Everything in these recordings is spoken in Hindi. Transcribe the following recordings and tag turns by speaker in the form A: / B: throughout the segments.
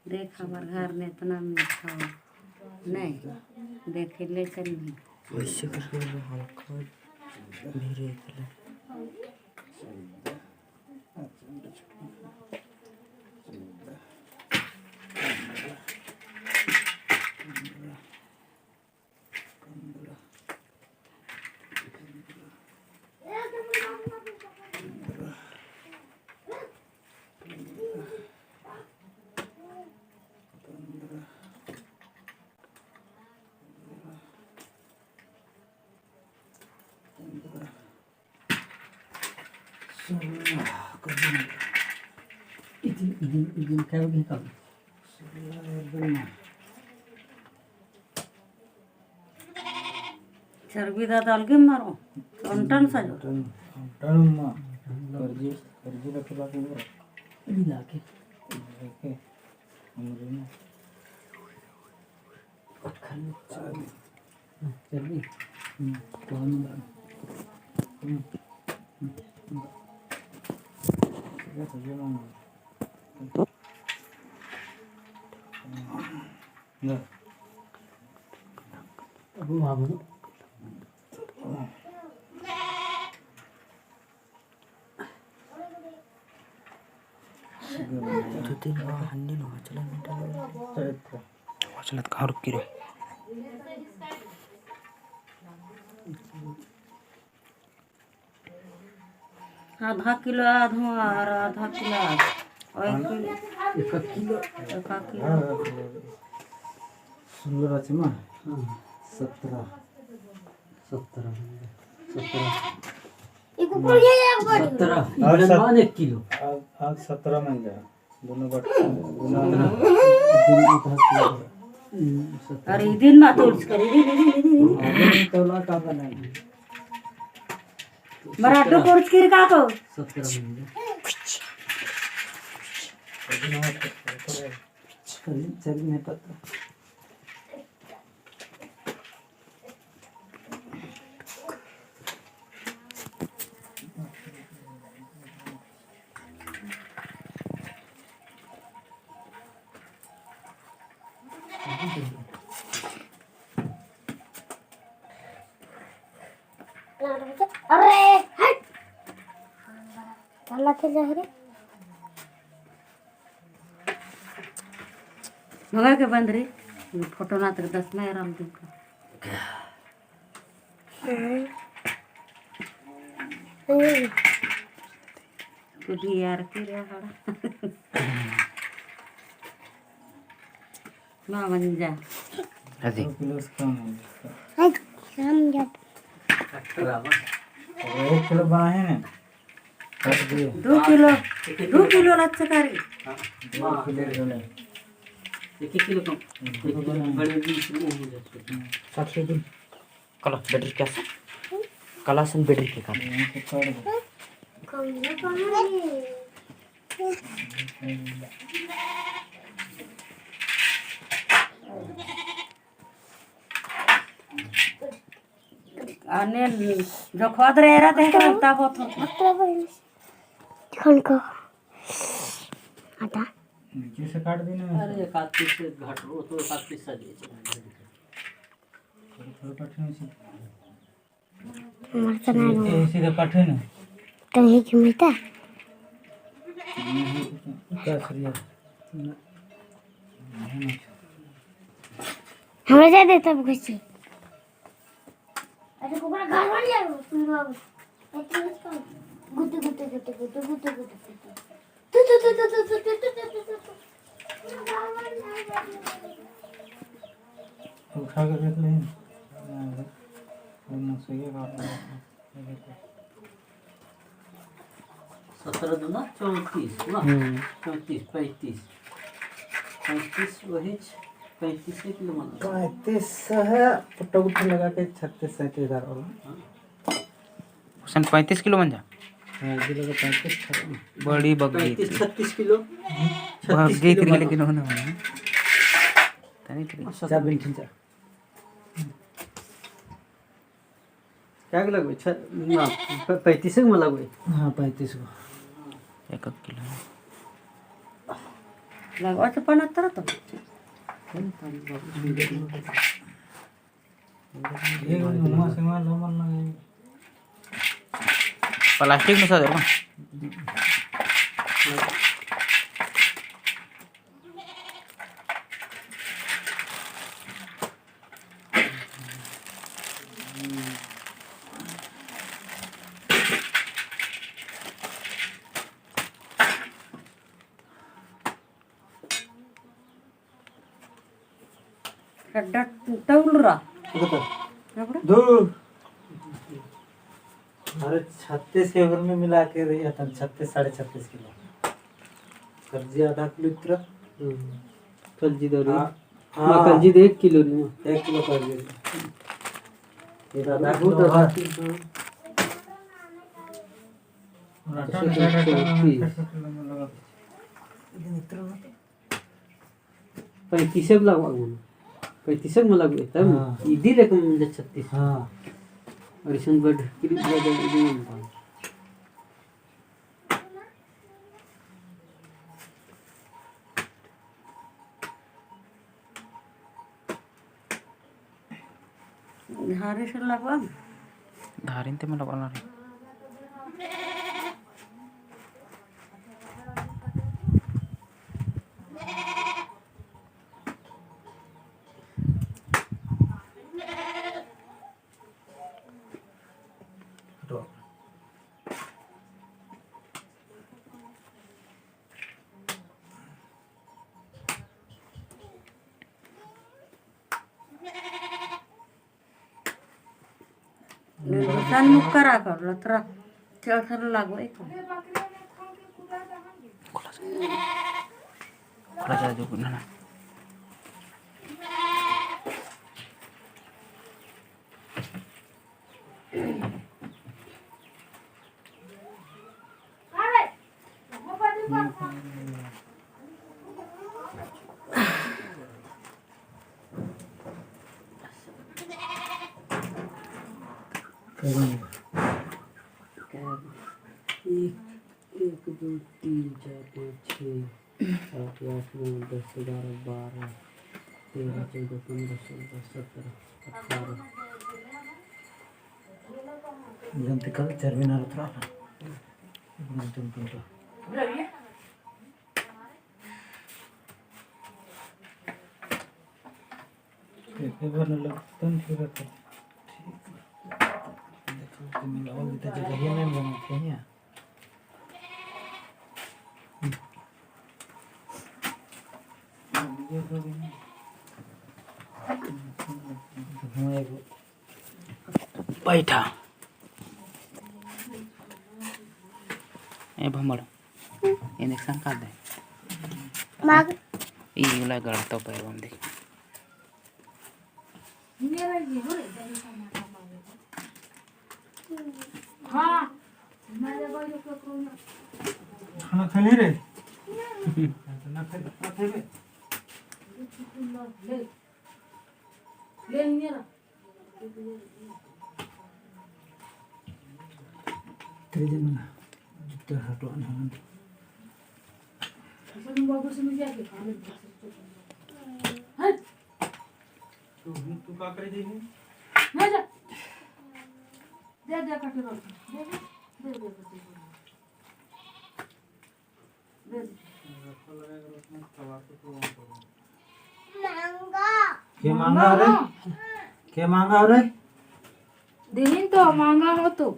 A: देख हमारे घर में इतना मीठा नहीं देखे लेकर नहीं
B: वैसे करके हल्का धीरे चले
C: काय घेता
A: चर्बी दादा अलगे मारो टन सजो
C: कर्जी रखला के मिला के हमरे में खाली चर्बी कौन अबू बाबू
B: दो तीन बार हंडी न वाचलत का रुक रे
A: आधा किलो आधो और आधा किलो
C: एक किलो सुंदर আছে মা 17
D: एक ऊपर ये
C: 17 1 किलो
E: आज 17 मान जा दोनों बट
A: अरे दिन में तोड़ करी रे
C: तोला का बनाई
A: मराठो कोर्स की का को
C: 17 चल नहीं पता
D: अरे हट चला के जा रे
A: मगर के बंद रे फोटो ना तक 10 में आराम देखो कुछ यार के रे बड़ा ना बन जा
B: अजी
E: किलो कम
D: हट हम जा
E: एक किलो बनाए हैं काट दिए
A: 2 किलो लच्छा करी
C: एक किलो कम बड़े बीच में हो जाते
B: 60 दिन कला बैटरी क्या कला सन बैटरी के काम
D: कौन है कौन
A: आने जो खोद रहे रहा थे तब वो तो
D: कौन को आता
E: नीचे से काट देना
C: अरे 31 से घाट रो तो 31 से दे
E: थोड़ा काटने से
D: मरता नहीं
E: ऐसे तो काटे ना
D: कहीं की मिलता
E: क्या सरिया
D: हमें जा देता कुछ अरे कोबरा घर वाली आ सुन बाबू ऐसे इसका गुट्टे गुट्टे गुट्टे गुट्टे गुट्टे गुट्टे
E: उठा कर रख ले सही काटना
C: 17 दूना 34 ना 34 35 वही 35 किलो माना
E: 35 है पुट्टा गुट्टा लगा के 36 37 हजार वाला
B: हुसैन 35 किलो बन जा
E: हाँ जी लगा 35
B: बड़ी बग्गी
C: 35 36 किलो
B: बग्गी थी लेकिन होना होना तनी थी
E: चार बिन खिंचा
C: क्या लगवे ना 35 में लगवे
E: हाँ 35 को
B: 1 किलो
A: लागवाचं पण तर होतं
E: ये वहाँ से वहाँ लमन लगे
B: प्लास्टिक में सजा
A: खड्डा टवलरा
E: दो अरे 36 के ओवर में मिला के रही था 36 36.5 किलो कर्जी आधा किलो इतना
C: कलजी दो
E: हाँ
C: हाँ कलजी दे 1 किलो नी
E: 1 किलो कर्जी ये आधा
C: बहुत
E: किलो
C: आधा किलो पैंतीस लगवा 35 में लगवे तब
E: हाँ।
C: इदी लेके मुझे 36
E: हाँ
C: और इसमें बड किरी बड इदी में
A: धारे से लागवा
B: धारिन ते मला बोलणार
A: नुकसान मुक करा कर तर चळथर लागवाय का
B: खोला जा जो ना
C: एक दो तीन चार पाँच छः सात आठ नौ 10 11 12 13 14 15 16 17 18
E: जंती कल चरविनार उतरा तुम तो पेपर न लगतन ठीक है देखो तुम लाओ तो जगह नहीं बनाते हैं
B: बैठा ए भमड़ इंजेक्शन का दे
D: मग
B: ई वाला गड़तो पैर बंदी
E: खाना खा ले रे ना खाए तेरे दिन जुत्ता हटवाना है तू का करे देगी
D: मांगा
E: क्या मांगा रे
A: देहीन तो मांगा हो तो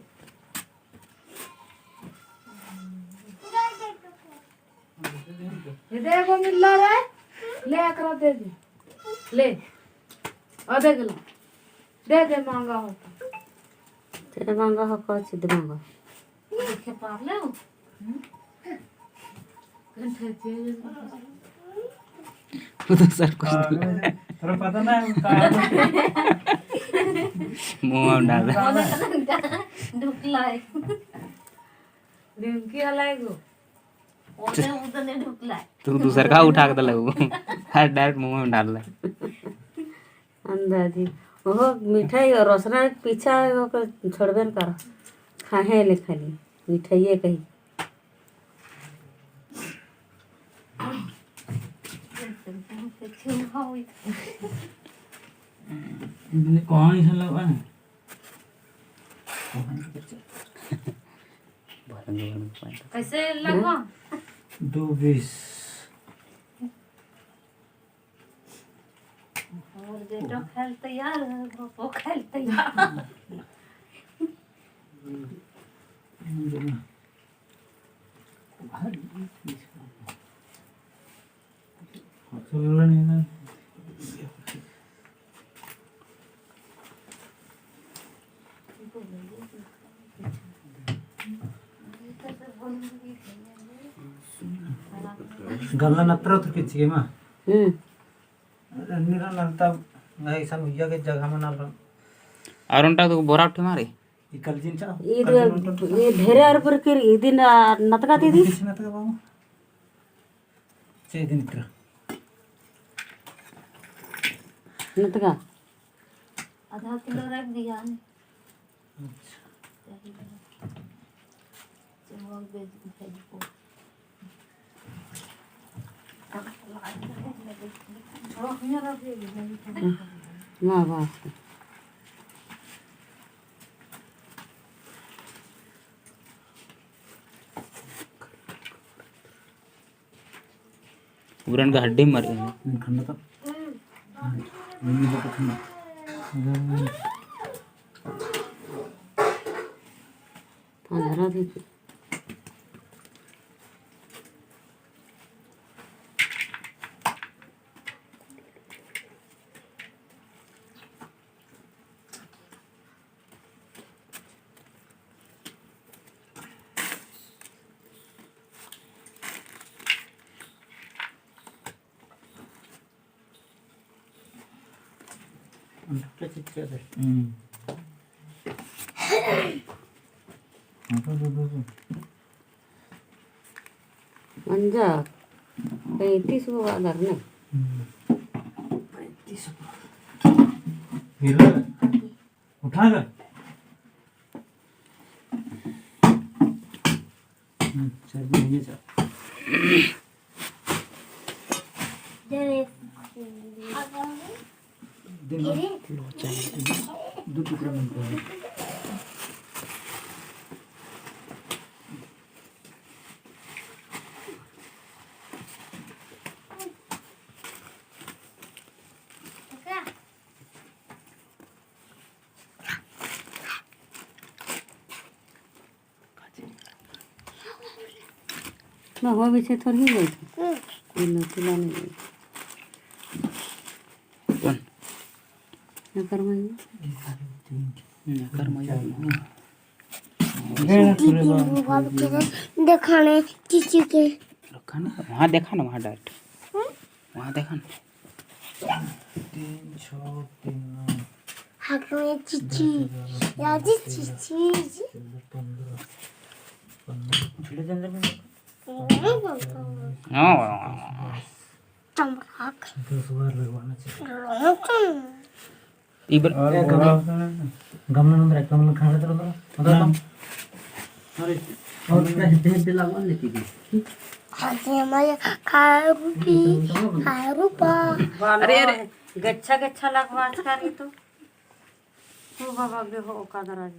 A: हृदय को मिल रहा है ले आकर दे दे ले आधे किलो दे दे महंगा होता
C: तेरे मांगा हो कौन सी दे मांगा
A: देखे पार ले
B: सर कुछ
E: तेरा पता ना
B: मुंह में डाल
A: ढुकलाय ढुकी हलाय गो ओने उदने ढुकलाय
B: तू दूसर का उठा के दले वो डायरेक्ट मुंह में डाल ले
C: अंदाजी ओहो मिठाई और रोसना पीछा होकर छोड़बे न कर खाए ले खाली मिठाइए कही
E: कौन इसे लगा है
A: कैसे लगवा
E: 220
A: और बेटा खेल तैयार है वो खेल तैयार
E: चलो नहीं ना गल्ला नत्र तो किसी के माँ निरा नलता ऐसा मुझे के जगह में नाल
B: और उनटा तो बोरा उठे मारे
E: इकल जिन चा
C: ये ढेरे और पर कर दिन नतका दीदी
E: किसी ना तो बाबू से दिन कर
C: नतका
A: आधा किलो रख दिया ने चलो बेच भेज को छोड़ो हमें रख दे
C: वाह वाह
B: उरन का हड्डी मर गई
E: खंडा तो नहीं तो खंडा
C: पंद्रह दीदी
E: क्या चीज क्या है
C: मंजा 35 को आधार नहीं
E: हिला उठा कर चल नहीं जा दिन दो टुकड़ा मिलता है
C: मैं हो भी से थोड़ी गई थी कोई नतीला नहीं गई
B: कौन
C: नकर में
B: कर मजा
D: दिखाने चीची के
B: रखा ना वहाँ देखा ना वहाँ डायरेक्ट वहाँ देखा ना
E: 3 6 3
D: हाथ में चीची याद चीची
E: 15
D: चमक
E: 10 बार लगवाना चाहिए
B: इबर
E: गमला नंबर एक गमला खाने तो मतलब अरे और क्या हिट लगवा लेती थी
D: हाथ में खाए रूपा
C: अरे अरे गच्छा गच्छा लगवा करी तो बाबा देखो का दराज